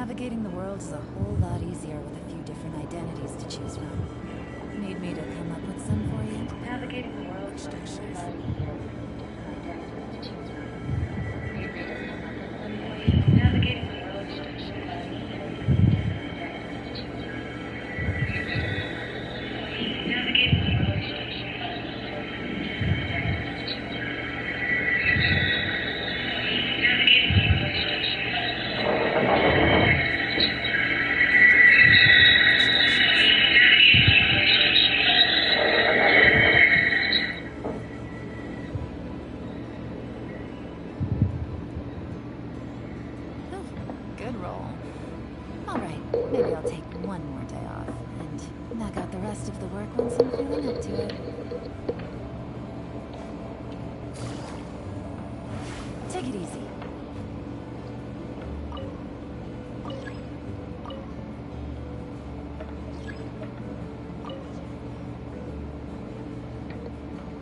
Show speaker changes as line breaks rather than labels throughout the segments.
Navigating the world is a whole lot easier with a few different identities to choose from. Need me to come up with some for you? Navigating the world is a whole lot easier with a few different identities to choose from. Need me to come up with some for you? Navigating the world is a whole lot easier with a few different identities to choose from. Need me to come up with some for you? Navigating the world is a whole lot easier with a few different identities to choose from. Need me to come up with some for you? Navigating the world is a whole lot easier with a few different identities to choose from. Maybe I'll take one more day off and knock out the rest of the work once I'm feeling up to it. Take it easy.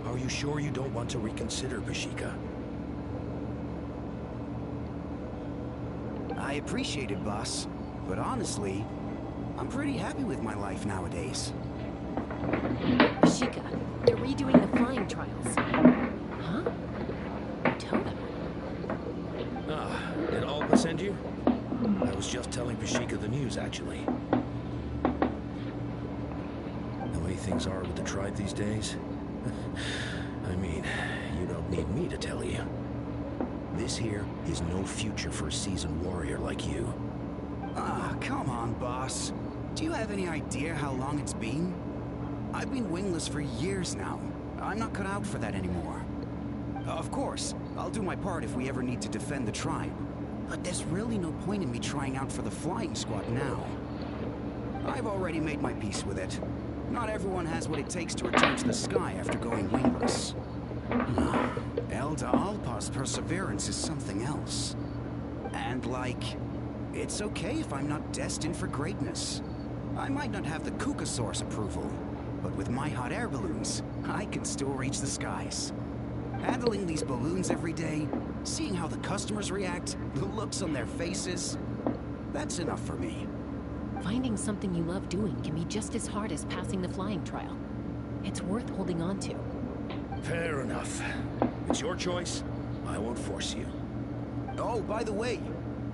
Are you sure you don't want to reconsider, Pashika?
I appreciate it, boss. But honestly, I'm pretty happy with my life nowadays.
Pashika, they're redoing the flying trials. Huh? Totem?
Ah, did Alba send you? I was just telling Pashika the news, actually. The way things are with the tribe these days? I mean, you don't need me to tell you. This here is no future for a seasoned warrior like you.
Ah, come on, boss. Do you have any idea how long it's been? I've been wingless for years now. I'm not cut out for that anymore. Of course, I'll do my part if we ever need to defend the tribe. But there's really no point in me trying out for the flying squad now. I've already made my peace with it. Not everyone has what it takes to return to the sky after going wingless. Elder Alpa's perseverance is something else. And it's okay if I'm not destined for greatness. I might not have the Kukasaur's approval, but with my hot air balloons, I can still reach the skies. Handling these balloons every day, seeing how the customers react, the looks on their faces, that's enough for me.
Finding something you love doing can be just as hard as passing the flying trial. It's worth holding on to.
Fair enough. It's your choice. I won't force you.
Oh, by the way,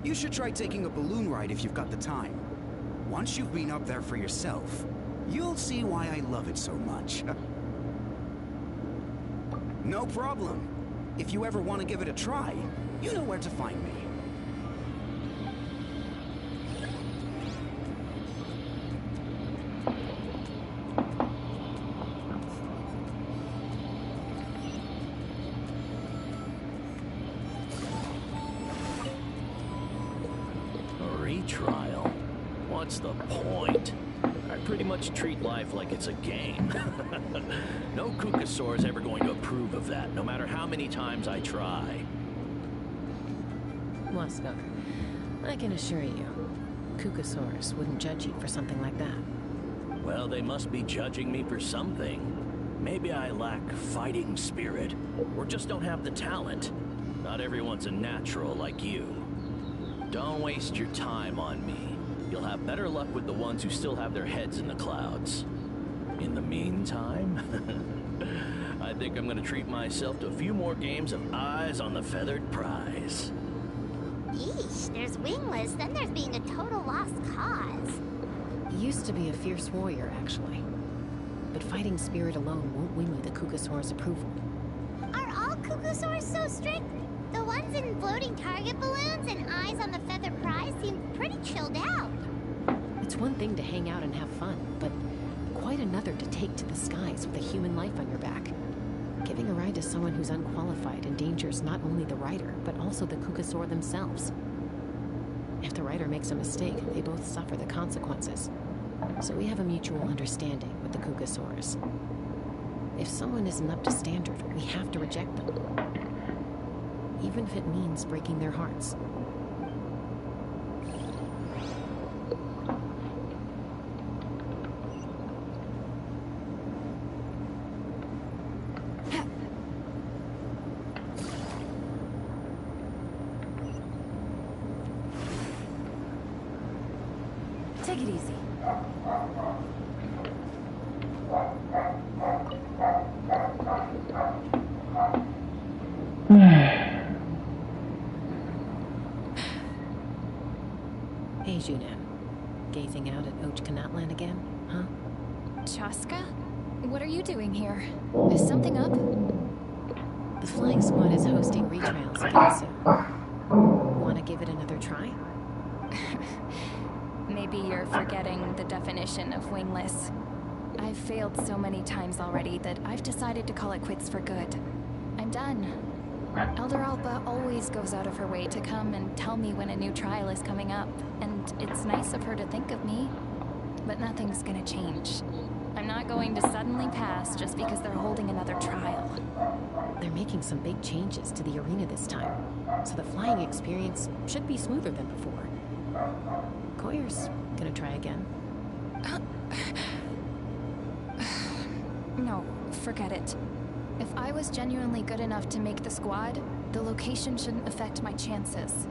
you should try taking a balloon ride if you've got the time. Once you've been up there for yourself, you'll see why I love it so much. No problem. If you ever want to give it a try, you know where to find me.
Trial? What's the point? I pretty much treat life like it's a game. No Kukasaur is ever going to approve of that, no matter how many times I try.
Wasko, I can assure you, Kukasaurs wouldn't judge you for something like that.
Well, they must be judging me for something. Maybe I lack fighting spirit, or just don't have the talent. Not everyone's a natural like you. Don't waste your time on me. You'll have better luck with the ones who still have their heads in the clouds. In the meantime, I think I'm gonna treat myself to a few more games of Eyes on the Feathered Prize.
Yeesh, there's wingless, then there's being a total lost cause.
He used to be a fierce warrior, actually. But fighting spirit alone won't win you the Kukasaur's approval.
Are all Kukasaurs so strict? The ones in floating target balloons and Eyes on the Feathered Prize seem pretty chilled out.
It's one thing to hang out and have fun, but quite another to take to the skies with a human life on your back. Giving a ride to someone who's unqualified endangers not only the rider, but also the Kukasaur themselves. If the rider makes a mistake, they both suffer the consequences. So we have a mutual understanding with the Kukasaurs. If someone isn't up to standard, we have to reject them. Even if it means breaking their hearts.
Take it easy.
Hey, Junan. Gazing out at Ochkanatland again, huh?
Chaska? What are you doing here? Is something up?
The Flying Squad is hosting retrials again soon. Wanna give it another try?
Maybe you're forgetting the definition of wingless. I've failed so many times already that I've decided to call it quits for good. I'm done. Elder Alpa always goes out of her way to come and tell me when a new trial is coming up, and it's nice of her to think of me, but nothing's gonna change. I'm not going to suddenly pass just because they're holding another trial.
They're making some big changes to the arena this time, so the flying experience should be smoother than before. Koyer's gonna try again.
No, forget it. If I was genuinely good enough to make the squad, the location shouldn't affect my chances.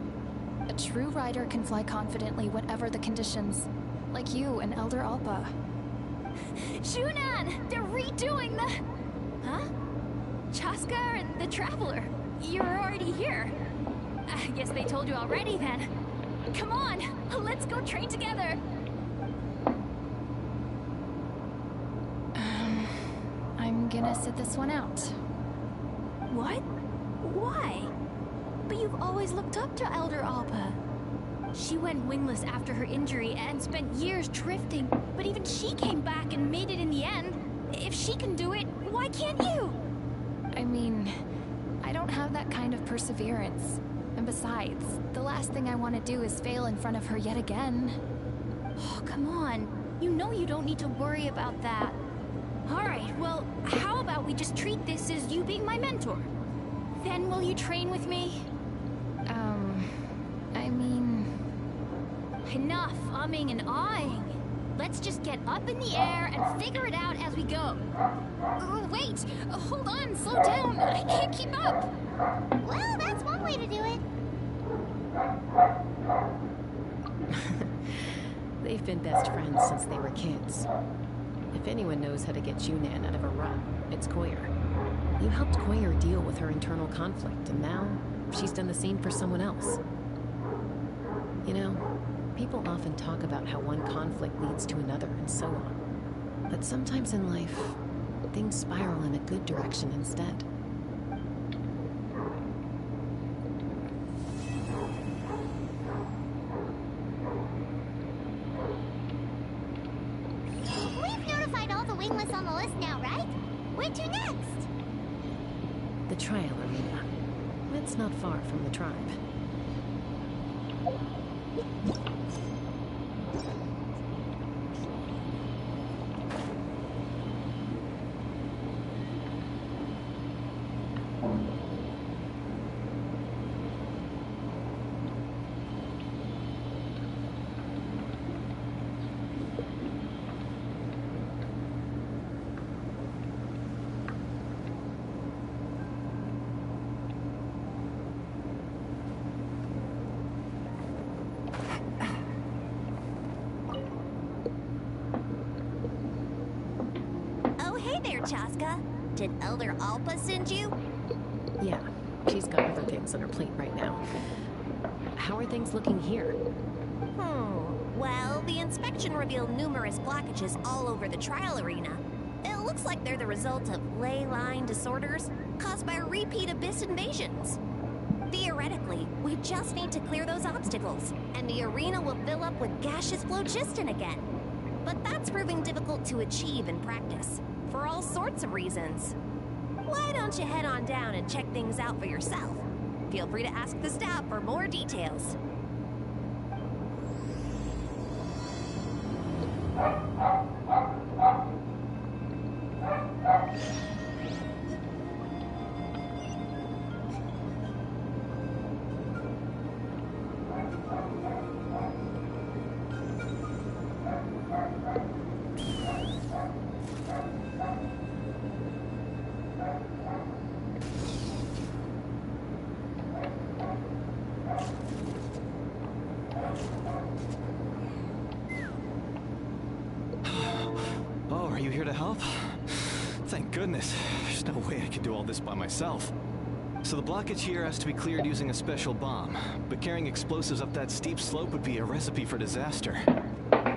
A true rider can fly confidently whatever the conditions, like you and Elder Alpa.
Junan! They're redoing the... Huh? Chaska and the Traveler. You're already here. I guess they told you already then. Come on, let's go train together.
I'm gonna sit this one out.
What? Why? But you've always looked up to Elder Alpa. She went wingless after her injury and spent years drifting, but even she came back and made it in the end. If she can do it, why can't you?
I mean, I don't have that kind of perseverance. And besides, the last thing I want to do is fail in front of her yet again.
Oh, come on. You know you don't need to worry about that. Alright, well, how about we just treat this as you being my mentor? Then will you train with me?
I mean...
Enough umming and ahhing. Let's just get up in the air and figure it out as we go. Wait! Hold on, slow down. I can't keep up.
Well, that's one way to do it.
They've been best friends since they were kids. If anyone knows how to get Junan out of a rut, it's Koyer. You helped Koyer deal with her internal conflict, and now she's done the same for someone else. You know, people often talk about how one conflict leads to another and so on. But sometimes in life, things spiral in a good direction instead.
We've notified all the wingless on the list now, right? Where to next?
The trial arena. It's not far from the tribe.
Chaska, did Elder Alpa send you?
Yeah, she's got other things on her plate right now. How are things looking here?
Well, the inspection revealed numerous blockages all over the trial arena. It looks like they're the result of ley line disorders caused by repeat abyss invasions. Theoretically, we just need to clear those obstacles, and the arena will fill up with gaseous phlogiston again. But that's proving difficult to achieve in practice, for all sorts of reasons. Why don't you head on down and check things out for yourself? Feel free to ask the staff for more details.
here to help. Thank goodness. There's no way I could do all this by myself. So the blockage here has to be cleared using a special bomb, but carrying explosives up that steep slope would be a recipe for disaster.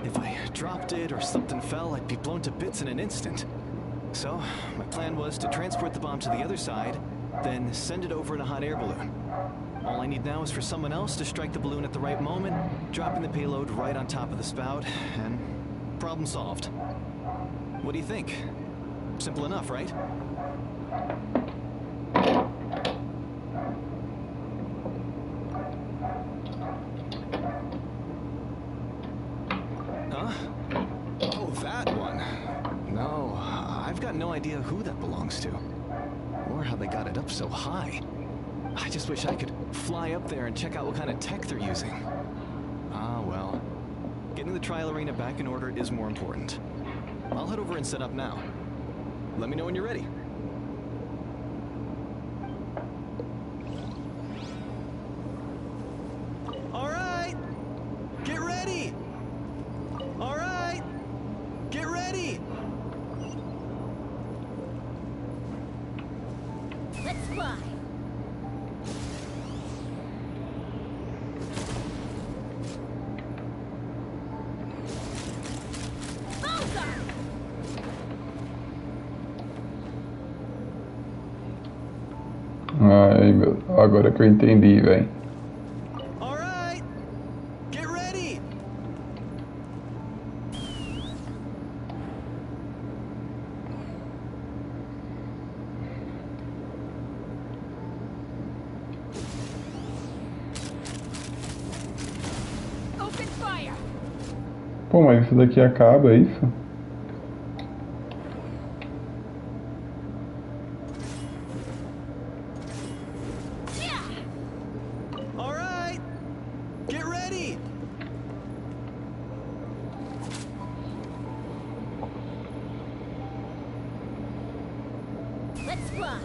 If I dropped it or something fell, I'd be blown to bits in an instant. So, my plan was to transport the bomb to the other side, then send it over in a hot air balloon. All I need now is for someone else to strike the balloon at the right moment, dropping the payload right on top of the spout, and problem solved. What do you think? Simple enough, right? Huh? Oh, that one. No, I've got no idea who that belongs to, or how they got it up so high. I just wish I could fly up there and check out what kind of tech they're using. Ah, well. Getting the trial arena back in order is more important. I'll head over and set up now. Let me know when you're ready. All right! Get ready! All right! Get ready!
Let's fly.
Ai, meu, agora que eu entendi, velho.
All right! Get ready!
Open fire.
Pô, mas isso daqui acaba, é isso?
All right! Get ready!
Let's fly.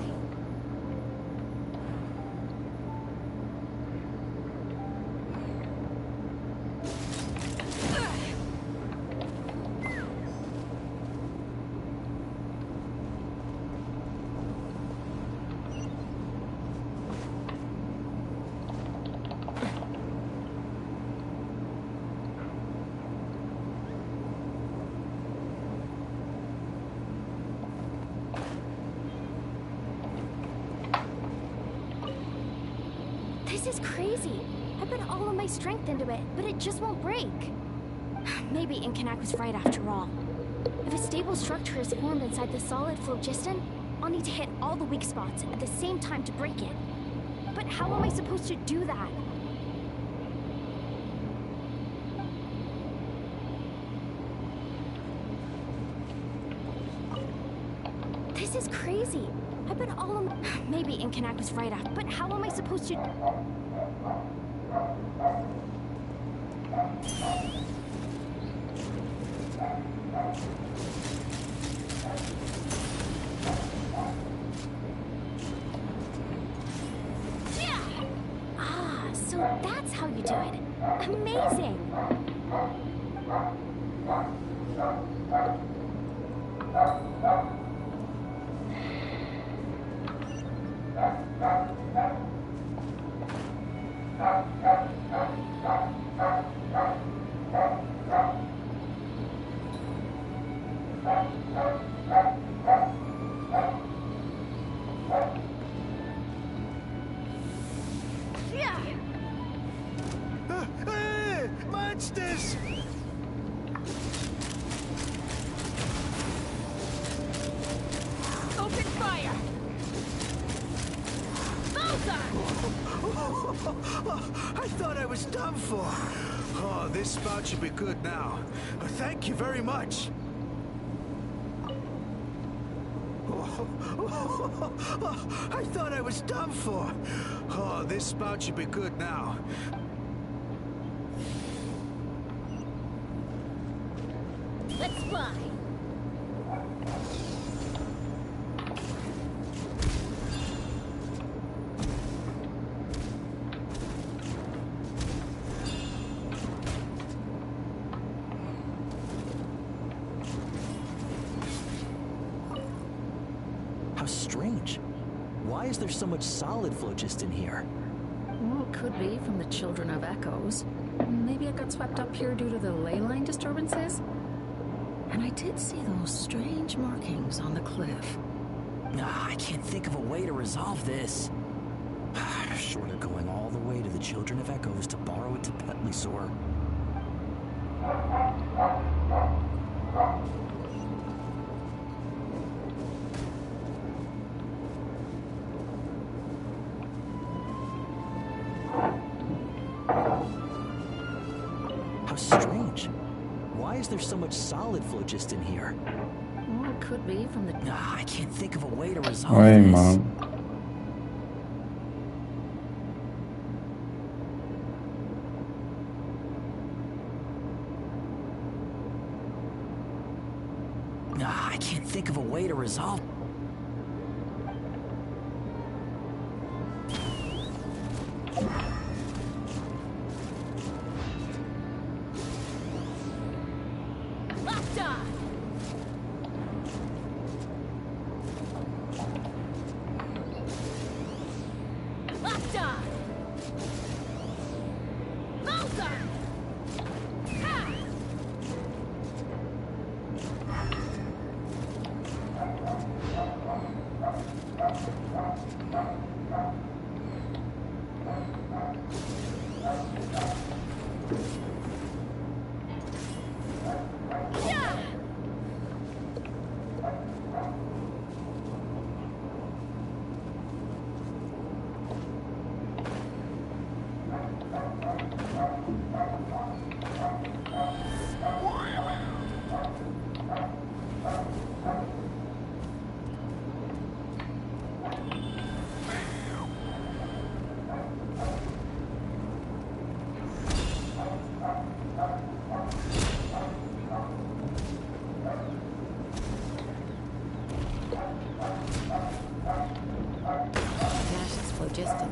This is crazy. I put all of my strength into it, but it just won't break. Maybe Inkanak was right after all. If a stable structure is formed inside the solid phlogiston, I'll need to hit all the weak spots at the same time to break it. But how am I supposed to do that? This is crazy. I put all of my... Maybe Inkanak was right after, but how am I supposed to... Ah, so that's how you do it. Amazing!
Hey, monsters!
Open fire!
I thought I was done for. Oh, this spout should be good now. Thank you very much. I thought I was done for. Oh, this spout should be good now.
Let's fly!
Why is there so much solid flow just in here?
Well, it could be from the Children of Echoes. Maybe it got swept up here due to the ley line disturbances? And I did see those strange markings on the cliff.
I can't think of a way to resolve this. Short of going all the way to the Children of Echoes to borrow a Tapetlisaur. How strange. Why is there so much solid flow just in here?
Well, it could be from the...
I can't think of a way to resolve
Oi,
this.
man.
I can't think of a way to resolve...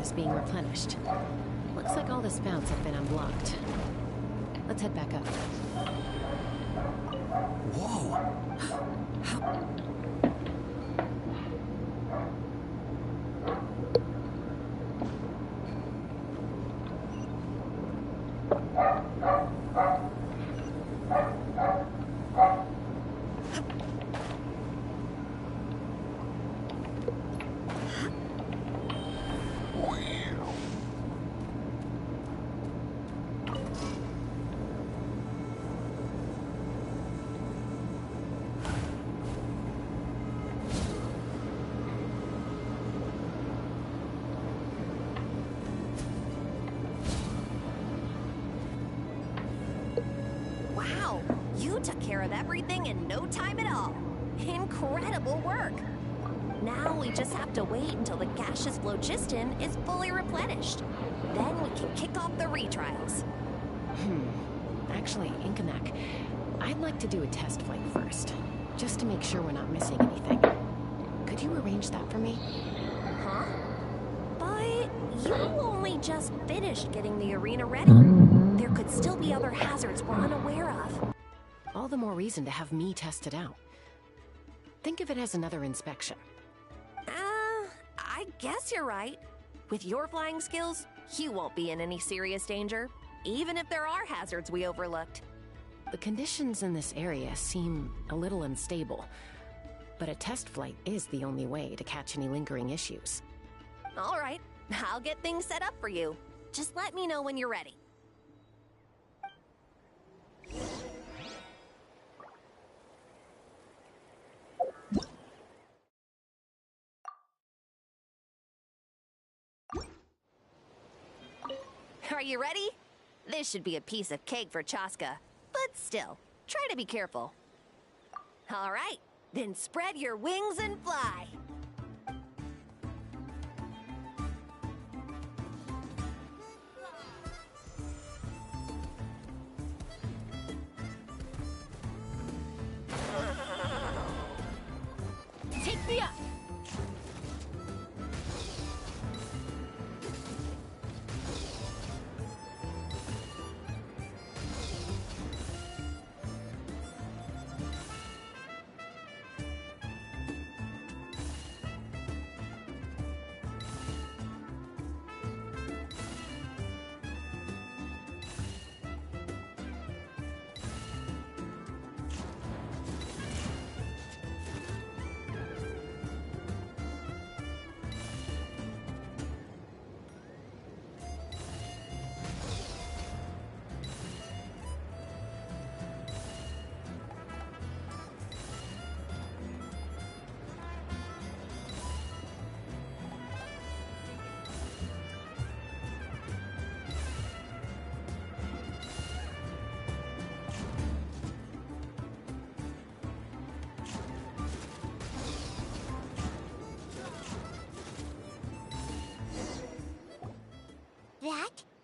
Is being replenished. Looks like all the spouts have been unblocked. Let's head back up.
Whoa!
Wow, you took care of everything in no time at all. Incredible work. Now we just have to wait until the gaseous phlogiston is fully replenished. Then we can kick off the retrials.
Actually, Inkamak, I'd like to do a test flight first, just to make sure we're not missing anything. Could you arrange that for me?
Huh? But you only just finished getting the arena ready. There could still be other hazards we're unaware of.
All the more reason to have me test it out. Think of it as another inspection.
I guess you're right. With your flying skills, you won't be in any serious danger, even if there are hazards we overlooked.
The conditions in this area seem a little unstable, but a test flight is the only way to catch any lingering issues.
All right, I'll get things set up for you. Just let me know when you're ready. Are you ready? This should be a piece of cake for Chaska, but still, try to be careful. All right, then spread your wings and fly.
Take me up!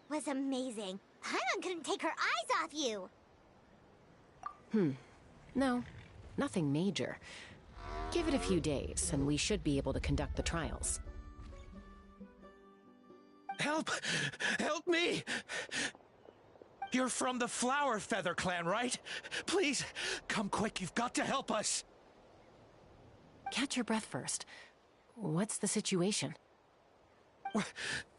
was amazing. Paimon couldn't take her eyes off you.
No, nothing major. Give it a few days, and we should be able to conduct the trials.
Help! Help me! You're from the Flower Feather clan, right? Please, come quick, you've got to help us!
Catch your breath first. What's the situation?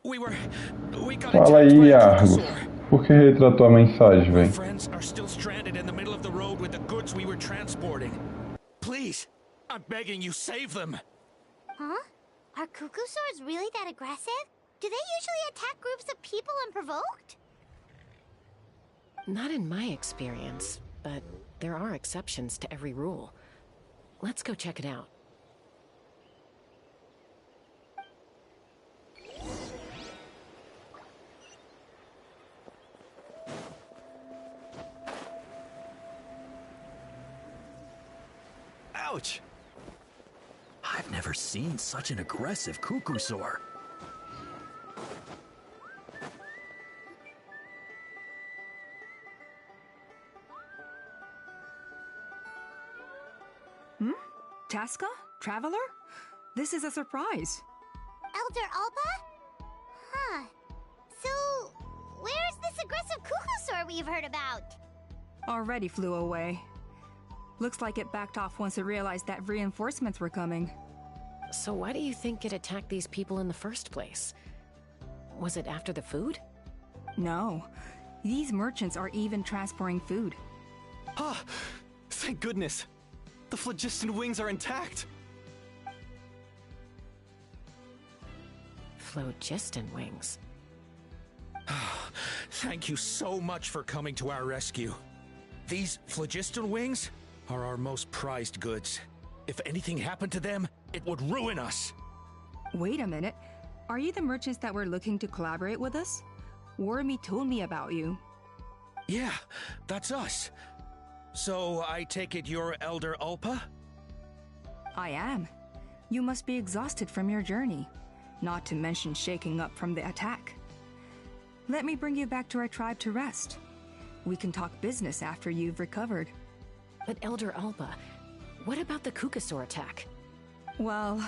We got
Fala
attacked by
aí,
a
Argos.
Kukusaur.
Por que retratou a mensagem,
My
velho?
friends are still stranded in the middle of the road with the goods we were transporting. Please, I'm begging you, save them!
Huh? Are Kukusaurs really that aggressive? Do they usually attack groups of people unprovoked?
Not in my experience, but there are exceptions to every rule. Let's go check it out.
Ouch!
I've never seen such an aggressive Kukusaur.
Tasca? Traveler? This is a surprise.
Elder Alpa? Huh. So, where's this aggressive Kukusaur we've heard about?
Already flew away. Looks like it backed off once it realized that reinforcements were coming.
So why do you think it attacked these people in the first place? Was it after the food?
No. These merchants are even transporting food.
Ah! Thank goodness! The phlogiston wings are intact!
Phlogiston wings.
Thank you so much for coming to our rescue. These phlogiston wings are our most prized goods. If anything happened to them, it would ruin us.
Wait a minute. Are you the merchants that were looking to collaborate with us? Wormy told me about you.
Yeah, that's us. So I take it you're Elder Alpa?
I am. You must be exhausted from your journey, not to mention shaking up from the attack. Let me bring you back to our tribe to rest. We can talk business after you've recovered.
But Elder Alpa, what about the Kukusaur attack?
Well,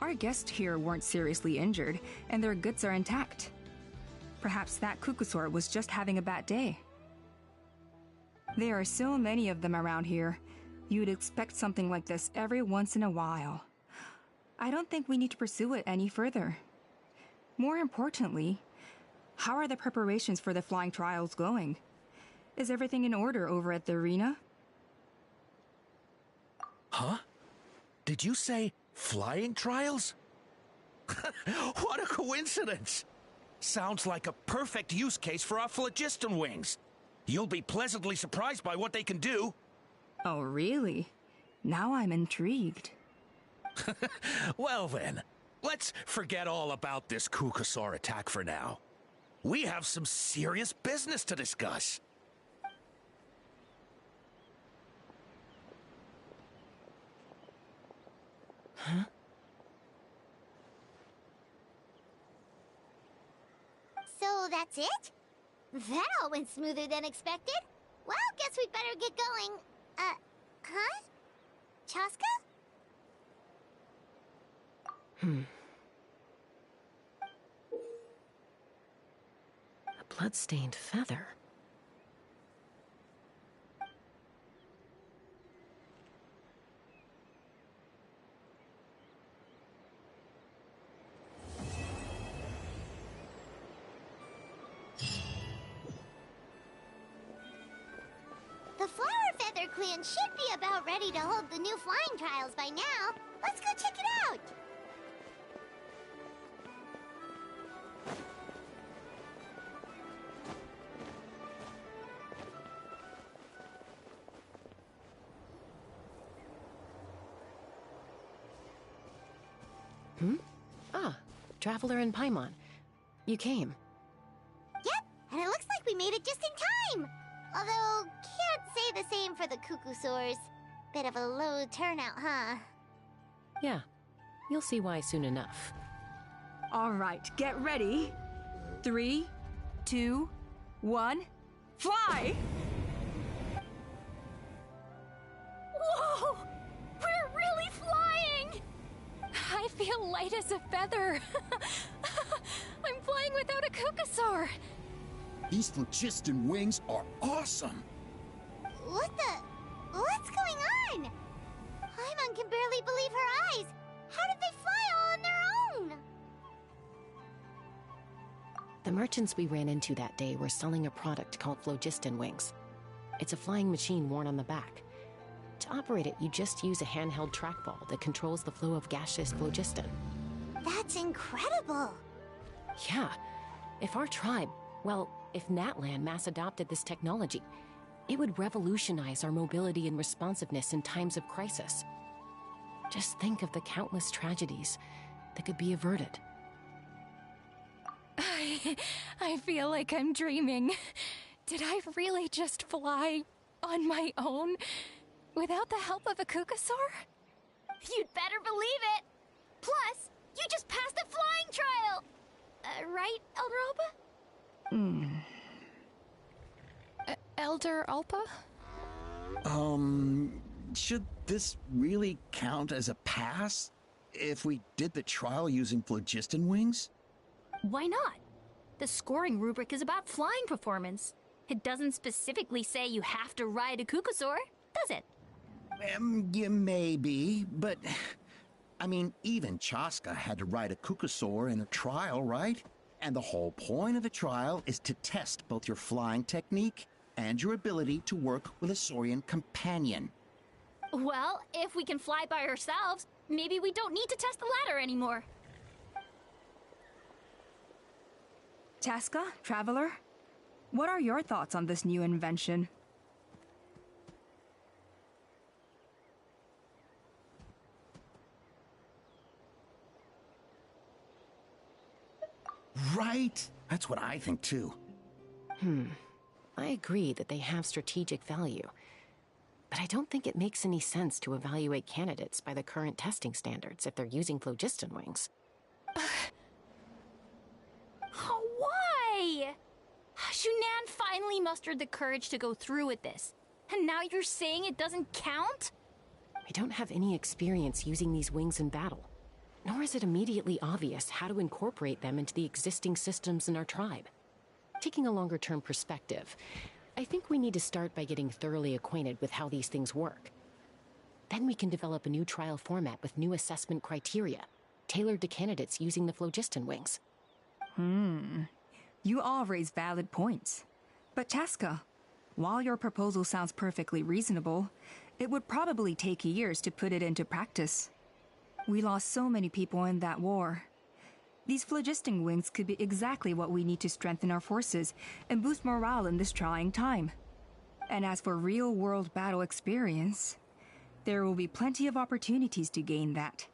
our guests here weren't seriously injured, and their goods are intact. Perhaps that Kukusaur was just having a bad day. There are so many of them around here. You'd expect something like this every once in a while. I don't think we need to pursue it any further. More importantly, how are the preparations for the flying trials going? Is everything in order over at the arena?
Huh? Did you say flying trials? What a coincidence! Sounds like a perfect use case for our phlogiston wings. You'll be pleasantly surprised by what they can do.
Oh, really? Now I'm intrigued.
Well then, let's forget all about this Kukusaur attack for now. We have some serious business to discuss.
Huh?
So that's it? That all went smoother than expected. Well, guess we'd better get going. Huh? Chaska?
A blood-stained feather.
The Flower Feather Clan should be about ready to hold the new flying trials by now. Let's go check it out.
Ah, Traveler and Paimon. You came.
Yep, and it looks like we made it just in time. Although, can't say the same for the Kukusaurs. Bit of a low turnout, huh?
Yeah, you'll see why soon enough.
All right, get ready. 3, 2, 1, fly!
Whoa! We're really flying! I feel light as a feather. I'm flying without a kukasaur.
These phlogiston wings are awesome!
What's going on? Paimon can barely believe her eyes. How did they fly all on their own?
The merchants we ran into that day were selling a product called phlogiston wings. It's a flying machine worn on the back. To operate it, you just use a handheld trackball that controls the flow of gaseous phlogiston.
That's incredible.
Yeah. If our tribe, well, if Natlan mass adopted this technology, it would revolutionize our mobility and responsiveness in times of crisis. Just think of the countless tragedies that could be averted.
I feel like I'm dreaming. Did I really just fly on my own without the help of a kukasaur?
You'd better believe it! Plus, you just passed the flying trial! Right, Elder Alpa?
Elder Alpa?
Should this really count as a pass? If we did the trial using phlogiston wings?
Why not? The scoring rubric is about flying performance. It doesn't specifically say you have to ride a kukasaur, does it?
Yeah, maybe, but... I mean, even Chaska had to ride a kukasaur in a trial, right? And the whole point of the trial is to test both your flying technique and your ability to work with a saurian companion.
Well, if we can fly by ourselves, maybe we don't need to test the ladder anymore.
Chaska, Traveler, what are your thoughts on this new invention?
Right? That's what I think too.
I agree that they have strategic value, but I don't think it makes any sense to evaluate candidates by the current testing standards if they're using phlogiston wings.
Why? Shunan finally mustered the courage to go through with this, and now you're saying it doesn't count?
I don't have any experience using these wings in battle, nor is it immediately obvious how to incorporate them into the existing systems in our tribe. Taking a longer-term perspective, I think we need to start by getting thoroughly acquainted with how these things work. Then we can develop a new trial format with new assessment criteria, tailored to candidates using the phlogiston wings.
You all raise valid points. But Chaska, while your proposal sounds perfectly reasonable, it would probably take years to put it into practice. We lost so many people in that war. These phlogiston wings could be exactly what we need to strengthen our forces and boost morale in this trying time. And as for real-world battle experience, there will be plenty of opportunities to gain that.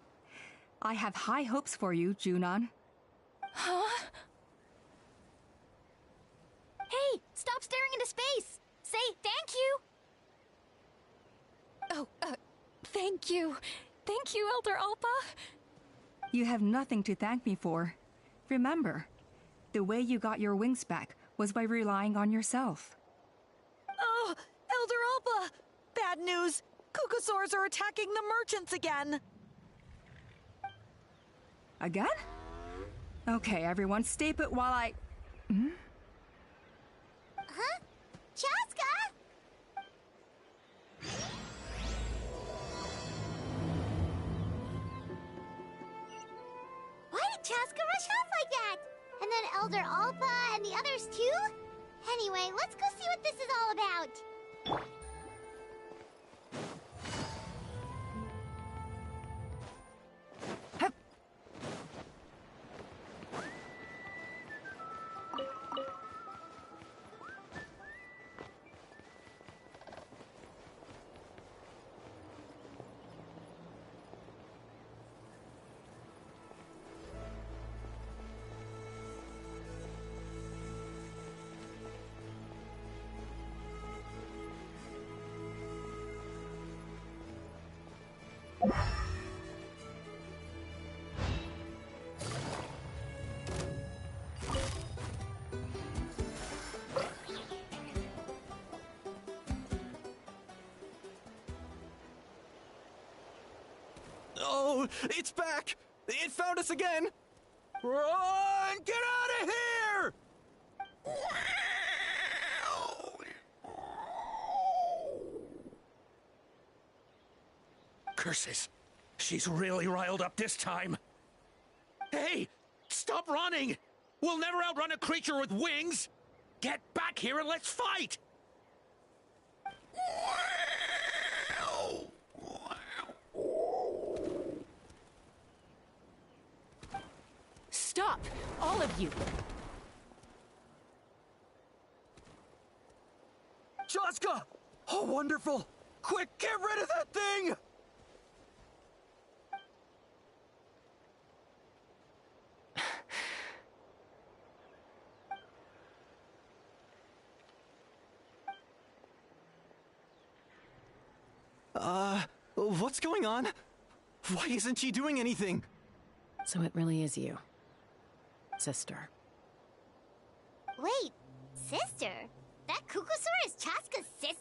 I have high hopes for you, Junon.
Huh? Hey, stop staring into space! Say thank you!
Oh, thank you. Thank you, Elder Alpa.
You have nothing to thank me for. Remember, the way you got your wings back was by relying on yourself.
Oh, Elder Alpa! Bad news! Kukasaurs are attacking the merchants again!
Again? Okay, everyone, stay put while I...
Huh? Chaska? Why did Chaska rush off like that? And then Elder Alpa and the others too? Anyway, let's go see what this is all about.
no! It's back! It found us again!
Run! Get out of here! Curses! She's really riled up this time. Hey! Stop running! We'll never outrun a creature with wings! Get back here and let's fight!
Stop! All of you!
Chaska! Oh, wonderful! Quick, get rid of that thing!
What's going on? Why isn't she doing anything?
So it really is you, sister.
Wait, sister? That Kukusaur is Chaska's sister?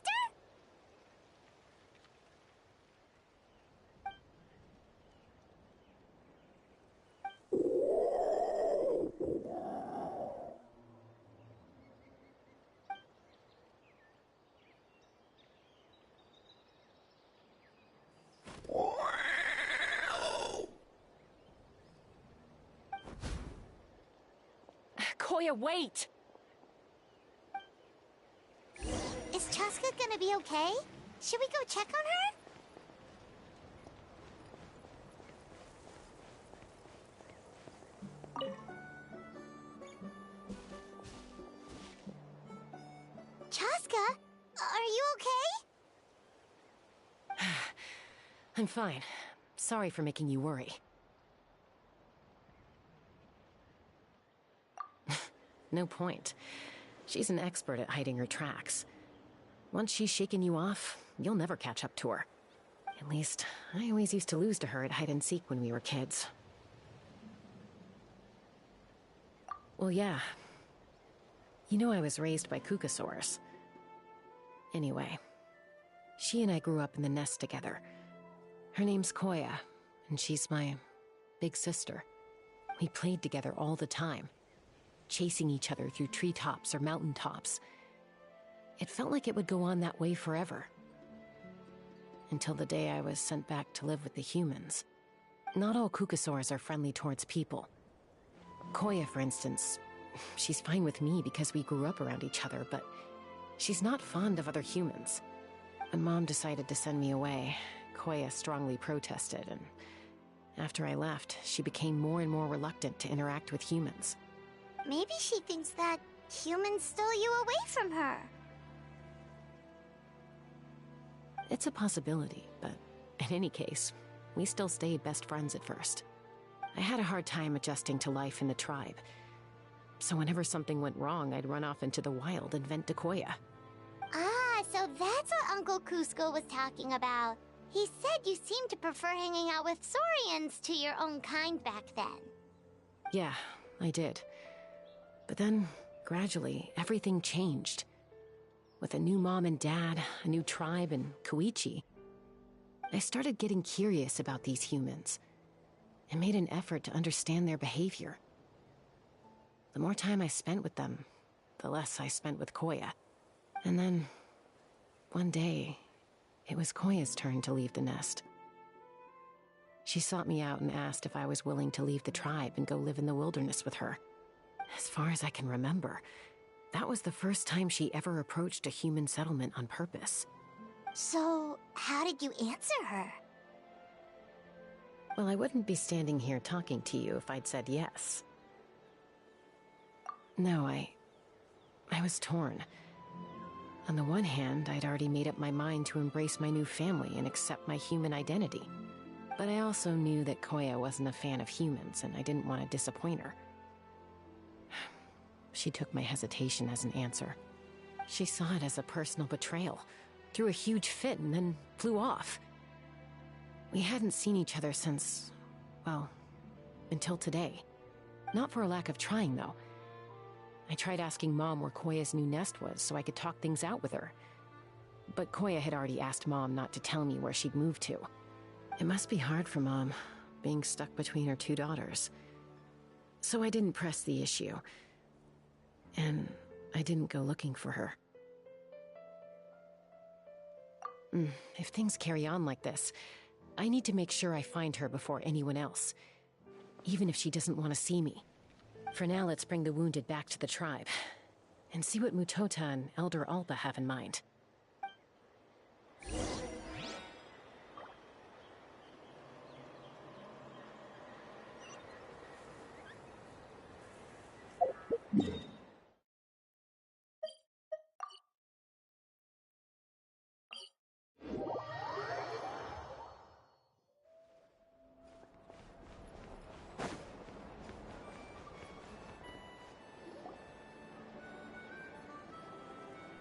Koya, wait!
Is Chaska gonna be okay? Should we go check on her? Chaska, are you okay?
I'm fine. Sorry for making you worry. No point. She's an expert at hiding her tracks. Once she's shaken you off, you'll never catch up to her. At least, I always used to lose to her at hide-and-seek when we were kids. Well, yeah. You know I was raised by Kukusaurs. Anyway, she and I grew up in the nest together. Her name's Koya, and she's my big sister. We played together all the time, chasing each other through treetops or mountaintops. It felt like it would go on that way forever. Until the day I was sent back to live with the humans. Not all Kukusaurs are friendly towards people. Koya, for instance, she's fine with me because we grew up around each other, but she's not fond of other humans. When Mom decided to send me away, Koya strongly protested, and after I left, she became more and more reluctant to interact with humans.
Maybe she thinks that humans stole you away from her.
It's a possibility, but in any case, we still stayed best friends at first. I had a hard time adjusting to life in the tribe, so whenever something went wrong, I'd run off into the wild and vent to Koya.
Ah, so that's what Uncle Cusco was talking about. He said you seemed to prefer hanging out with Saurians to your own kind back then.
Yeah, I did. But then, gradually, everything changed. With a new mom and dad, a new tribe, and Koichi, I started getting curious about these humans, and made an effort to understand their behavior. The more time I spent with them, the less I spent with Koya. And then, one day, it was Koya's turn to leave the nest. She sought me out and asked if I was willing to leave the tribe and go live in the wilderness with her. As far as I can remember, that was the first time she ever approached a human settlement on purpose.
So, how did you answer her?
Well, I wouldn't be standing here talking to you if I'd said yes. No, I was torn. On the one hand, I'd already made up my mind to embrace my new family and accept my human identity. But I also knew that Koya wasn't a fan of humans, and I didn't want to disappoint her. She took my hesitation as an answer. She saw it as a personal betrayal, threw a huge fit, and then flew off. We hadn't seen each other since, well, until today. Not for a lack of trying, though. I tried asking Mom where Koya's new nest was so I could talk things out with her. But Koya had already asked Mom not to tell me where she'd moved to. It must be hard for Mom, being stuck between her two daughters. So I didn't press the issue. And I didn't go looking for her. If things carry on like this, I need to make sure I find her before anyone else. Even if she doesn't want to see me. For now, let's bring the wounded back to the tribe. And see what Mutota and Elder Alba have in mind.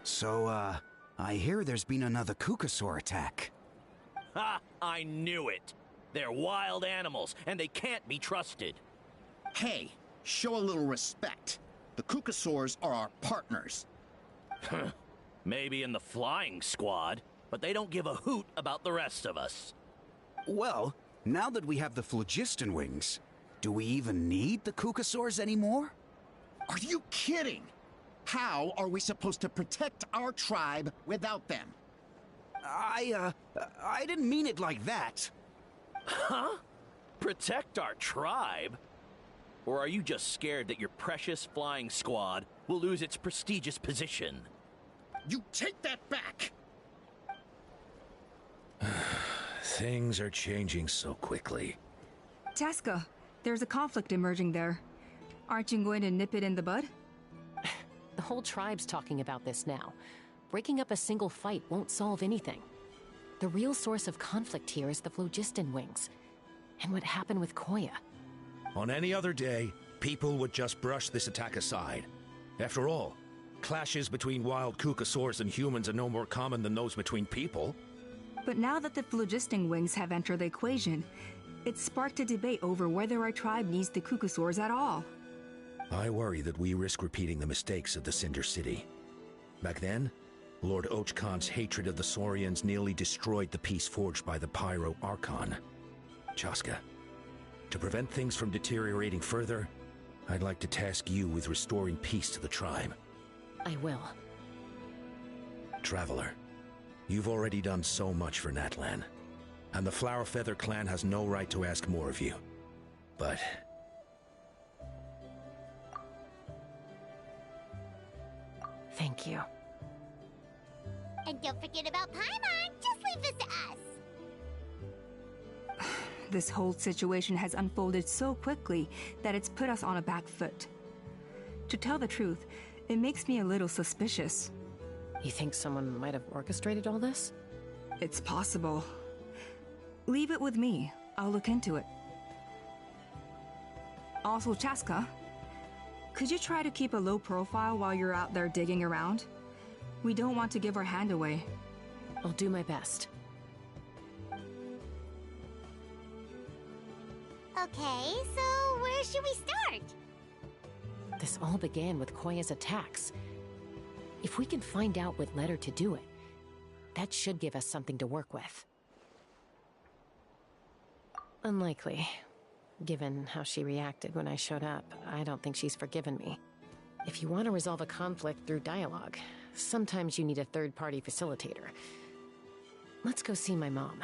So, I hear there's been another Kukasaur attack.
Ha! I knew it! They're wild animals, and they can't be trusted.
Hey, show a little respect. The Kukasaurs are our partners.
Maybe in the flying squad, but they don't give a hoot about the rest of us.
Well, now that we have the phlogiston wings, do we even need the Kukasaurs anymore?
Are you kidding? How are we supposed to protect our tribe without them?
I didn't mean it like that.
Huh? Protect our tribe? Or are you just scared that your precious flying squad will lose its prestigious position?
You take that back!
Things are changing so quickly.
Chaska, there's a conflict emerging there. Aren't you going to nip it in the bud?
The whole tribe's talking about this now. Breaking up a single fight won't solve anything. The real source of conflict here is the phlogiston wings. And what happened with Koya.
On any other day, people would just brush this attack aside. After all, clashes between wild Kukasaurs and humans are no more common than those between people.
But now that the phlogiston wings have entered the equation, it's sparked a debate over whether our tribe needs the Kukasaurs at all.
I worry that we risk repeating the mistakes of the Cinder City. Back then, Lord Ochkon's hatred of the Saurians nearly destroyed the peace forged by the Pyro Archon. Chaska, to prevent things from deteriorating further, I'd like to task you with restoring peace to the tribe.
I will.
Traveler, you've already done so much for Natlan, and the Flower Feather clan has no right to ask more of you. But
thank you.
And don't forget about Paimon. Just leave this to us.
This whole situation has unfolded so quickly that it's put us on a back foot. To tell the truth, it makes me a little suspicious.
You think someone might have orchestrated all this?
It's possible. Leave it with me. I'll look into it. Also, Chaska, could you try to keep a low profile while you're out there digging around? We don't want to give our hand away.
I'll do my best.
Okay, so where should we start?
This all began with Koya's attacks. If we can find out what led her to do it, that should give us something to work with. Unlikely. Given how she reacted when I showed up, I don't think she's forgiven me. If you want to resolve a conflict through dialogue, sometimes you need a third-party facilitator. Let's go see my mom.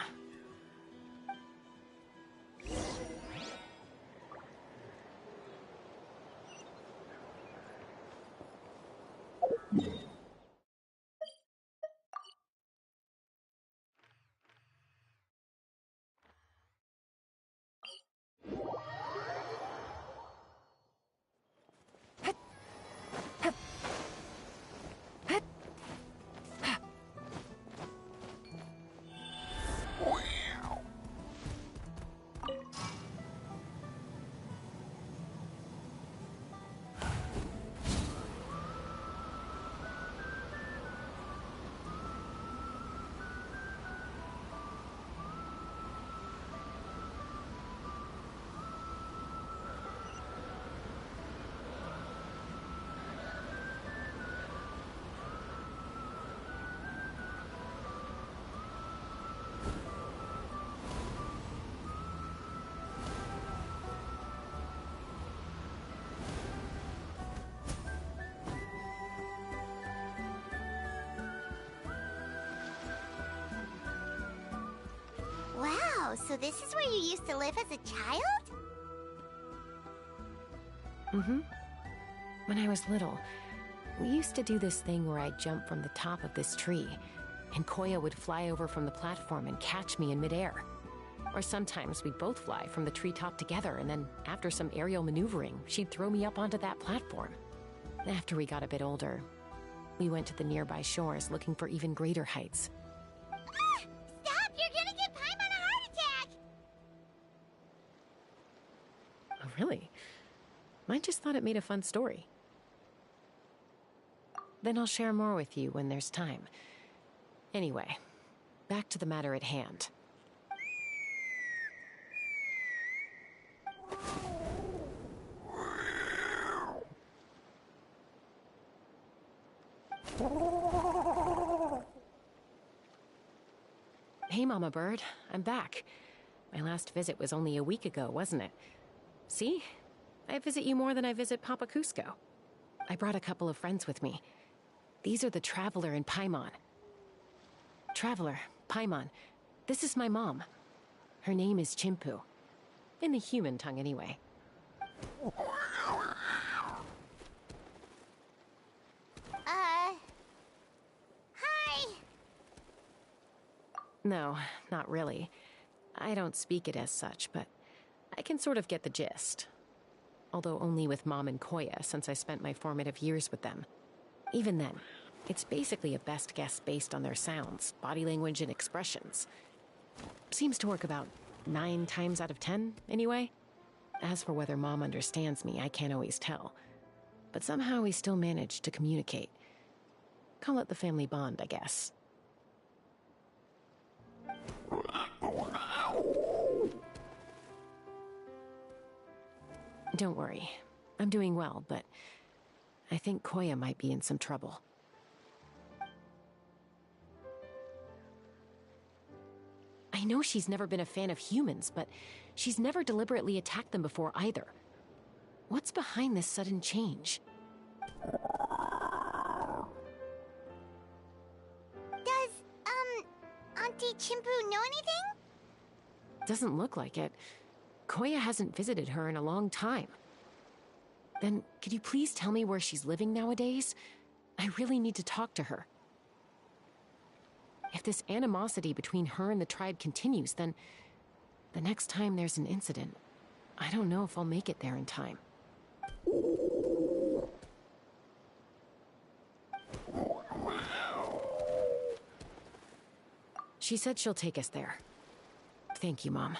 Wow, so this is where you used to live as a child?
Mm-hmm. When I was little, we used to do this thing where I'd jump from the top of this tree, and Koya would fly over from the platform and catch me in midair. Or sometimes we'd both fly from the treetop together, and then after some aerial maneuvering, she'd throw me up onto that platform. After we got a bit older, we went to the nearby shores looking for even greater heights.
Stop! You're gonna give Paimon a heart attack!
Oh, really? I just thought it made a fun story. Then I'll share more with you when there's time. Anyway, back to the matter at hand. Hey, Mama Bird. I'm back. My last visit was only a week ago, wasn't it? See? I visit you more than I visit Papa Cusco. I brought a couple of friends with me. These are the Traveler and Paimon. Traveler, Paimon, this is my mom. Her name is Chimpu. In the human tongue, anyway.
Hi!
No, not really. I don't speak it as such, but I can sort of get the gist. Although only with Mom and Koya, since I spent my formative years with them. Even then, it's basically a best guess based on their sounds, body language, and expressions. Seems to work about 9 times out of 10, anyway. As for whether Mom understands me, I can't always tell. But somehow we still manage to communicate. Call it the family bond, I guess. Don't worry. I'm doing well, but I think Koya might be in some trouble. I know she's never been a fan of humans, but she's never deliberately attacked them before either. What's behind this sudden change?
Does, Auntie Chimpu know anything?
Doesn't look like it. Koya hasn't visited her in a long time. Then, could you please tell me where she's living nowadays? I really need to talk to her. If this animosity between her and the tribe continues, then the next time there's an incident, I don't know if I'll make it there in time. She said she'll take us there. Thank you, Mom.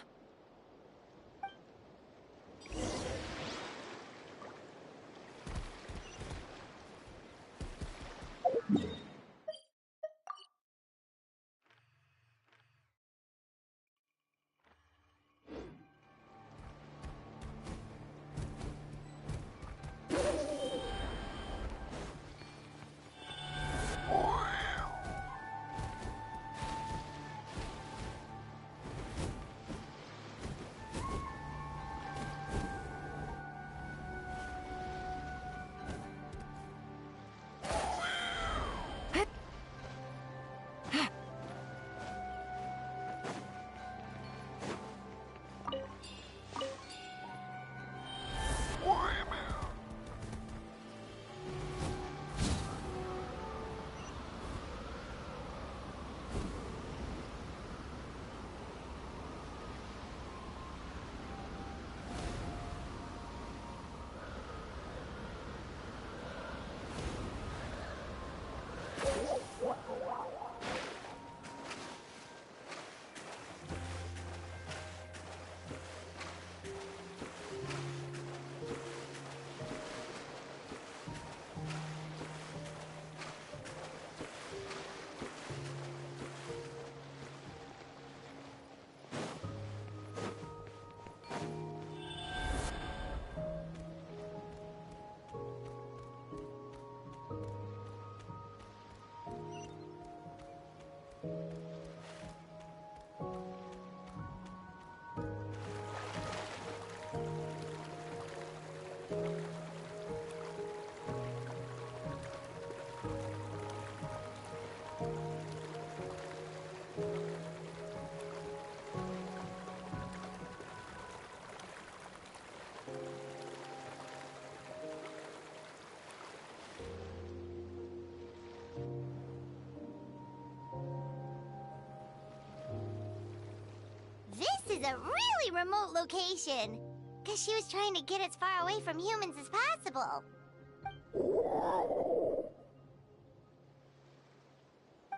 a really remote location. Because she was trying to get as far away from humans as possible.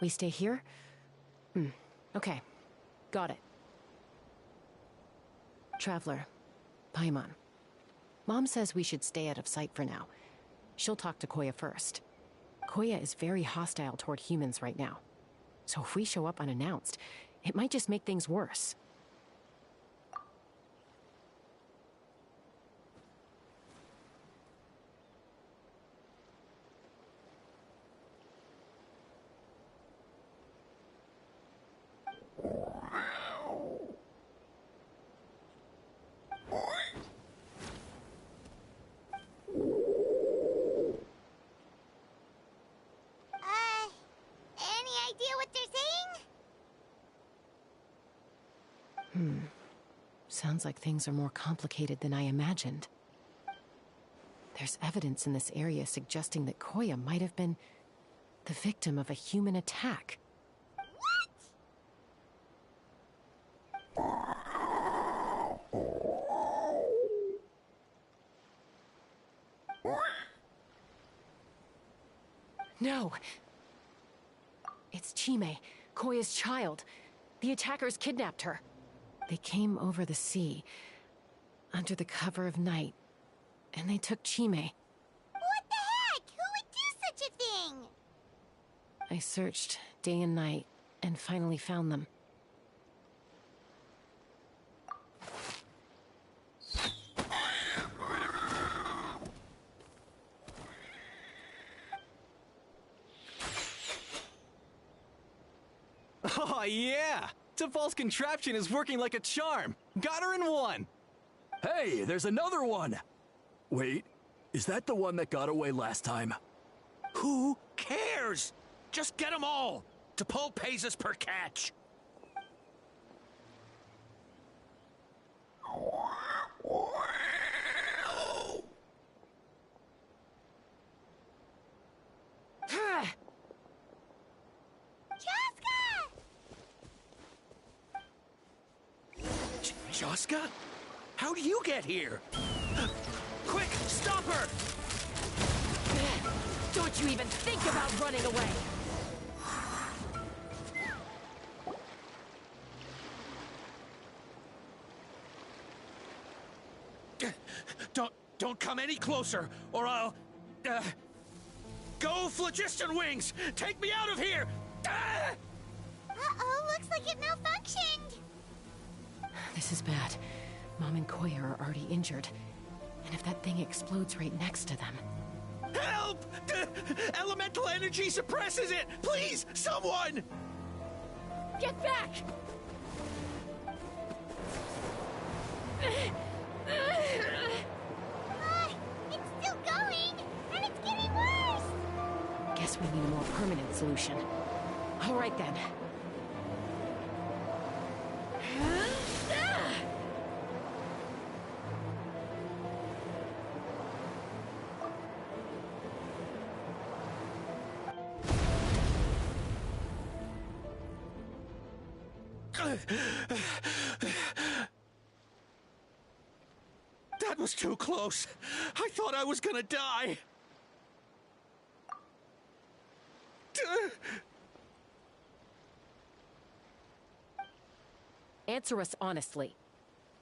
We stay here? Okay. Got it. Traveler, Paimon. Mom says we should stay out of sight for now. She'll talk to Koya first. Koya is very hostile toward humans right now. So if we show up unannounced, it might just make things worse. Sounds like things are more complicated than I imagined. There's evidence in this area suggesting that Koya might have been the victim of a human attack. No! It's Chime, Koya's child. The attackers kidnapped her. They came over the sea, under the cover of night, and they took Chime.
What the heck? Who would do such a thing?
I searched day and night, and finally found them.
Oh, yeah! Topal's contraption is working like a charm! Got her in one!
Hey, there's another one! Wait, is that the one that got away last time?
Who cares? Just get them all! Topal pays us per catch. Joska? How do you get here? Quick, stop her!
Don't you even think about running away!
Don't come any closer, or I'll... Go, Phlogiston Wings! Take me out of here!
Uh-oh, looks like it malfunctioned!
This is bad. Mom and Koya are already injured. And if that thing explodes right next to them...
Help! Elemental energy suppresses it! Please, someone!
Get back!
It's still going, and it's getting worse!
Guess we need a more permanent solution. All right then.
That was too close. I thought I was gonna die.
Answer us honestly.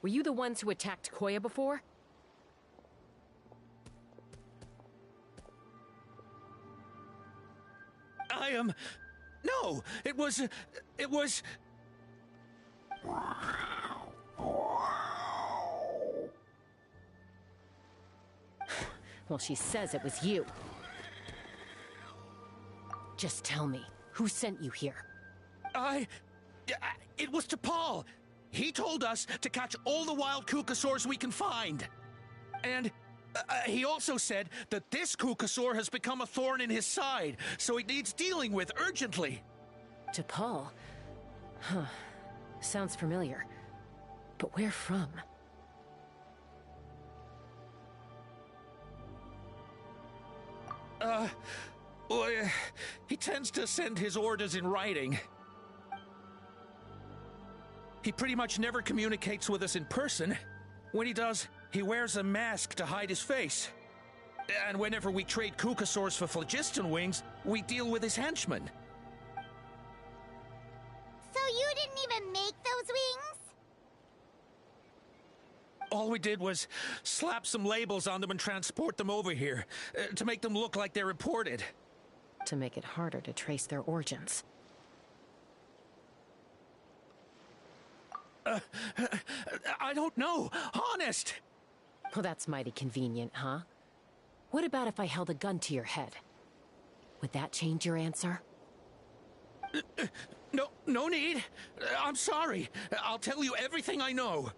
Were you the ones who attacked Koya before?
I am... No, it was...
Well, she says it was you. Just tell me, who sent you here?
It was Topal. He told us to catch all the wild kukasaurs we can find. And he also said that this kukasaur has become a thorn in his side, so it needs dealing with urgently.
Topal? Huh. Sounds familiar. But where from?
Well, he tends to send his orders in writing. He pretty much never communicates with us in person. When he does, he wears a mask to hide his face. And whenever we trade Kukasaurs for phlogiston wings, we deal with his henchmen.
So you didn't even make those wings?
All we did was slap some labels on them and transport them over here, to make them look like they're imported.
To make it harder to trace their origins.
I don't know, honest!
Well, that's mighty convenient, huh? What about if I held a gun to your head? Would that change your answer?
No need. I'm sorry. I'll tell you everything I know.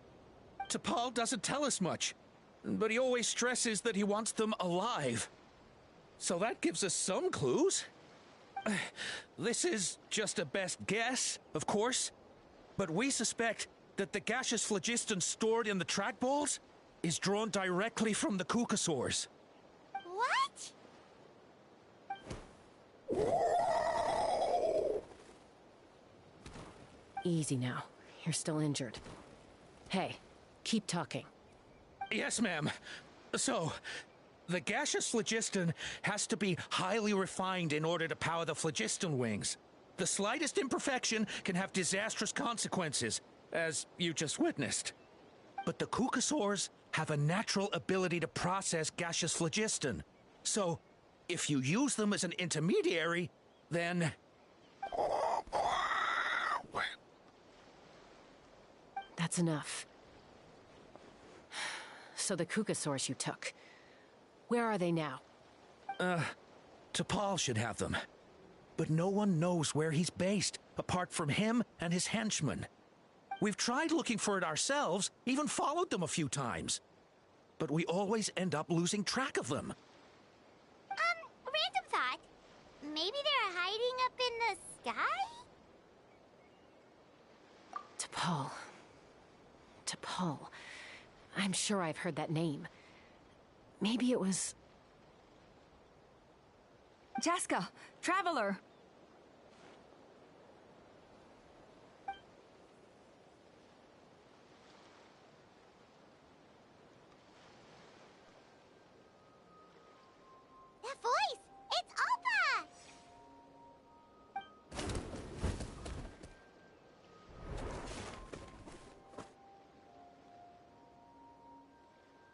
T'Pol doesn't tell us much, but he always stresses that he wants them alive. So that gives us some clues. This is just a best guess, of course, but we suspect that the gaseous phlogiston stored in the trackballs is drawn directly from the Kukasaurs.
What?
Easy now. You're still injured. Hey, keep talking.
Yes, ma'am. So, the gaseous phlogiston has to be highly refined in order to power the phlogiston wings. The slightest imperfection can have disastrous consequences, as you just witnessed. But the Kukasaurs have a natural ability to process gaseous phlogiston. So, if you use them as an intermediary, then...
That's enough. So the Kukasaurs you took, where are they now?
T'Pol should have them. But no one knows where he's based, apart from him and his henchmen. We've tried looking for it ourselves, even followed them a few times. But we always end up losing track of them.
Random thought. Maybe they're hiding up in the sky?
T'Pol. T'Pol. I'm sure I've heard that name. Maybe it was...
Jaska! Traveler!
That voice! It's Alpa!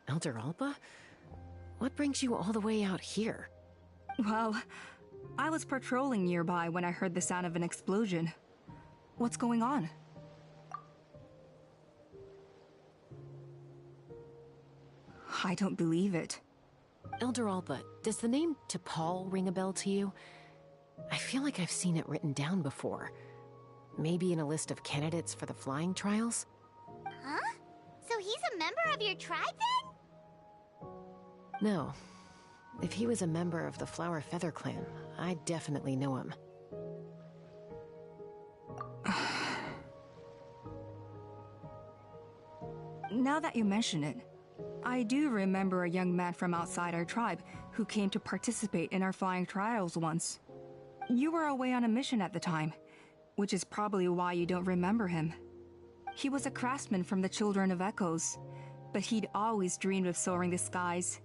Elder Alpa? What brings you all the way out here?
Well, I was patrolling nearby when I heard the sound of an explosion. What's going on? I don't believe it.
Elder Alpa, does the name T'Pol ring a bell to you? I feel like I've seen it written down before. Maybe in a list of candidates for the flying trials?
Huh? So he's a member of your tribe then?
No. If he was a member of the Flower Feather Clan, I'd definitely know him.
Now that you mention it, I do remember a young man from outside our tribe who came to participate in our flying trials once. You were away on a mission at the time, which is probably why you don't remember him. He was a craftsman from the Children of Echoes, but he'd always dreamed of soaring the skies,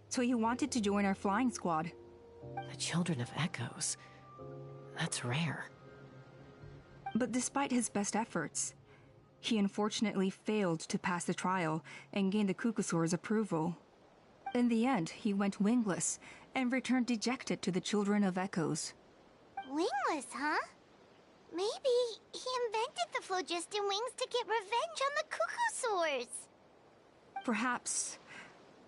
so he wanted to join our flying squad.
The Children of Echoes? That's rare.
But despite his best efforts, he unfortunately failed to pass the trial and gain the Kukasaur's approval. In the end, he went wingless and returned dejected to the Children of Echoes.
Wingless, huh? Maybe he invented the phlogiston wings to get revenge on the Kukasaurs.
Perhaps.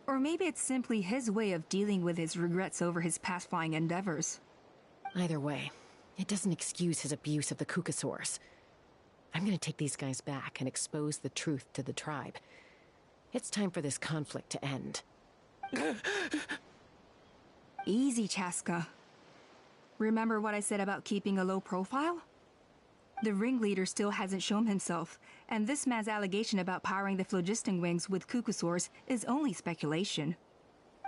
Or maybe it's simply his way of dealing with his regrets over his past flying endeavors.
Either way, it doesn't excuse his abuse of the Kukasaurs. I'm gonna take these guys back and expose the truth to the tribe. It's time for this conflict to end.
Easy, Chaska. Remember what I said about keeping a low profile? The ringleader still hasn't shown himself, and this man's allegation about powering the phlogiston wings with Kukasaurs is only speculation.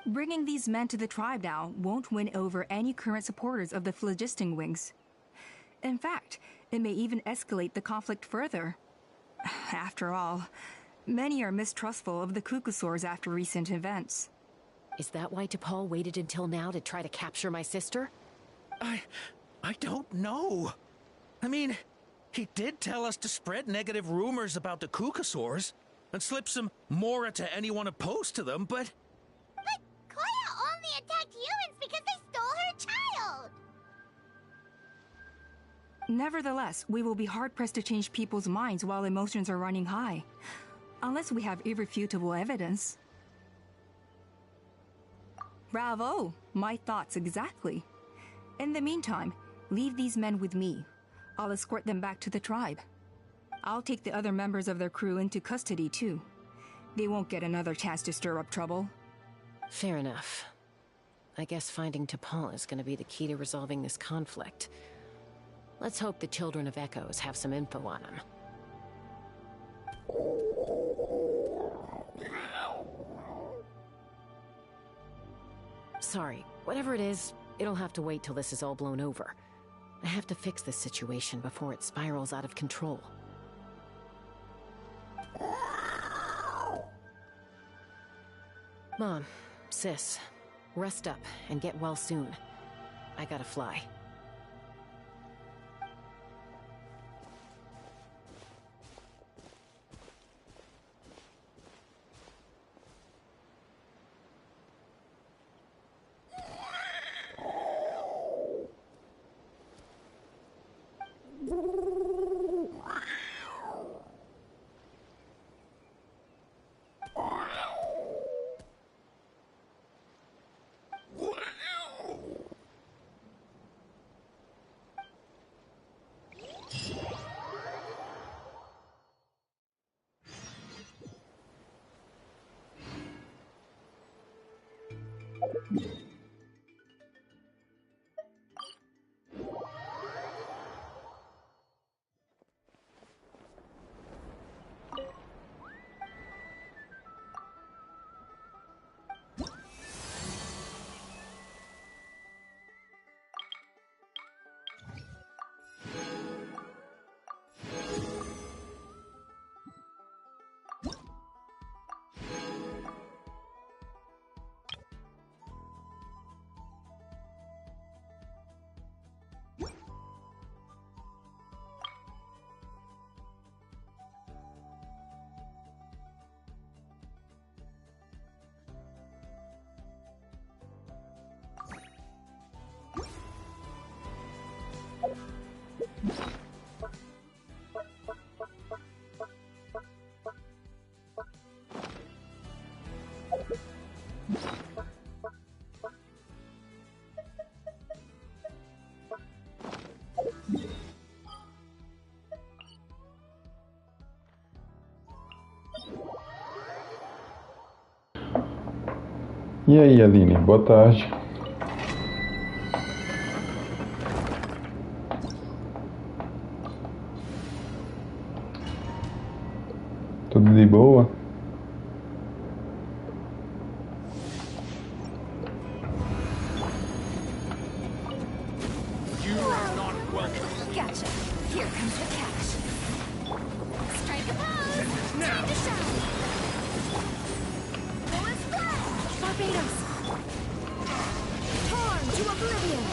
Bringing these men to the tribe now won't win over any current supporters of the phlogiston wings. In fact, it may even escalate the conflict further. After all, many are mistrustful of the cuckoosaurs after recent events.
Is that why T'Pol waited until now to try to capture my sister?
I don't know. I mean, he did tell us to spread negative rumors about the cuckoosaurs and slip some mora to anyone opposed to them, but...
But Koya only attacked humans because they stole her child!
Nevertheless, we will be hard-pressed to change people's minds while emotions are running high. Unless we have irrefutable evidence. Bravo! My thoughts exactly. In the meantime, leave these men with me. I'll escort them back to the tribe. I'll take the other members of their crew into custody too. They won't get another chance to stir up trouble.
Fair enough. I guess finding T'Pol is going to be the key to resolving this conflict. Let's hope the Children of Echoes have some info on him. Sorry, whatever it is, it'll have to wait till this is all blown over. I have to fix this situation before it spirals out of control. Mom, sis, rest up and get well soon. I gotta fly.
E aí, Aline, boa tarde. Tudo de boa?
Gotcha. Here comes the catch. Strike a pose. Time to shine. Full splash. Barbados. Torn to oblivion.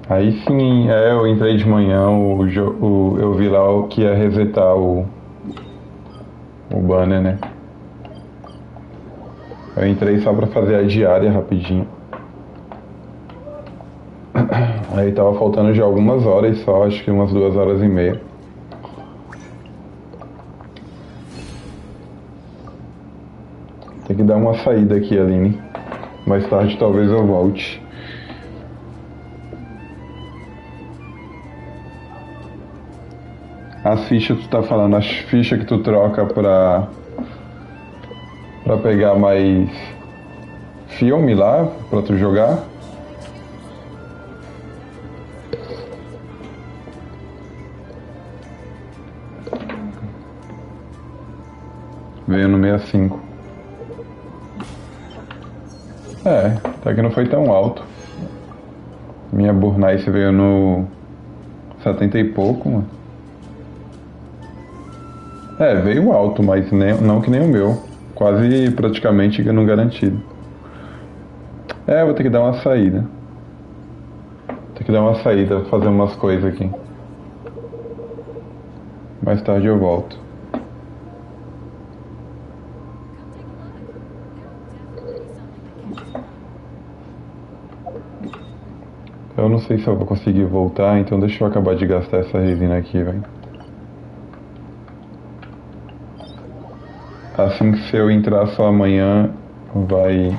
Aí sim, eu entrei de manhã, eu vi lá o que ia resetar o banner, né? Eu entrei só pra fazer a diária rapidinho. Aí tava faltando já algumas horas só, acho que umas 2h30. Tem que dar uma saída aqui, Aline. Mais tarde talvez eu volte. As fichas, tu tá falando, as fichas que tu troca pra pegar mais filme lá, pra tu jogar? Veio no 65. É, até que não foi tão alto. Minha Burnice veio no 70 e pouco, mano. É, veio alto, mas não que nem o meu. Quase praticamente não garantido. É, vou ter que dar uma saída. Fazer umas coisas aqui. Mais tarde eu volto. Eu não sei se eu vou conseguir voltar, então deixa eu acabar de gastar essa resina aqui, velho. Assim que se eu entrar só amanhã, vai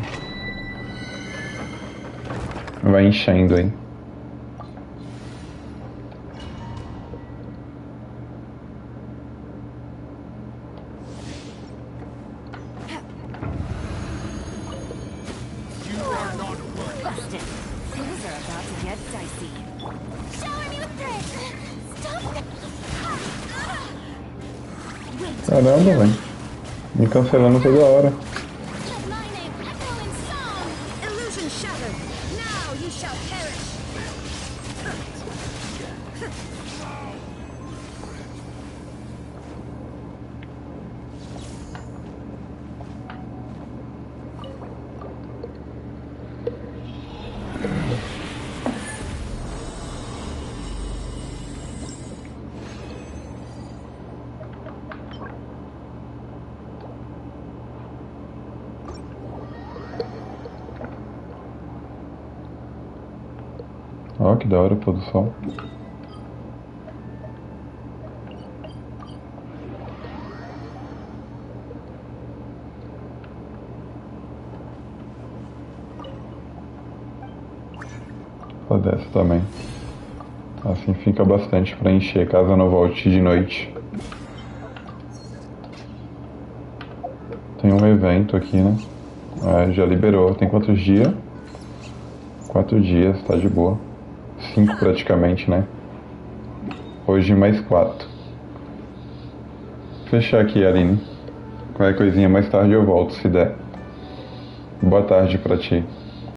enchendo aí. Caramba, velho. Me cancelando toda hora. Ó, que da hora o pôr do sol. Vou dessa também. Assim fica bastante pra encher, caso eu não volte de noite. Tem um evento aqui, né? Já liberou. Tem quantos dias? 4 dias, tá de boa. 5 praticamente, né? Hoje mais 4. Fechar aqui, Aline. Qualquer coisinha mais tarde eu volto, se der. Boa tarde pra ti.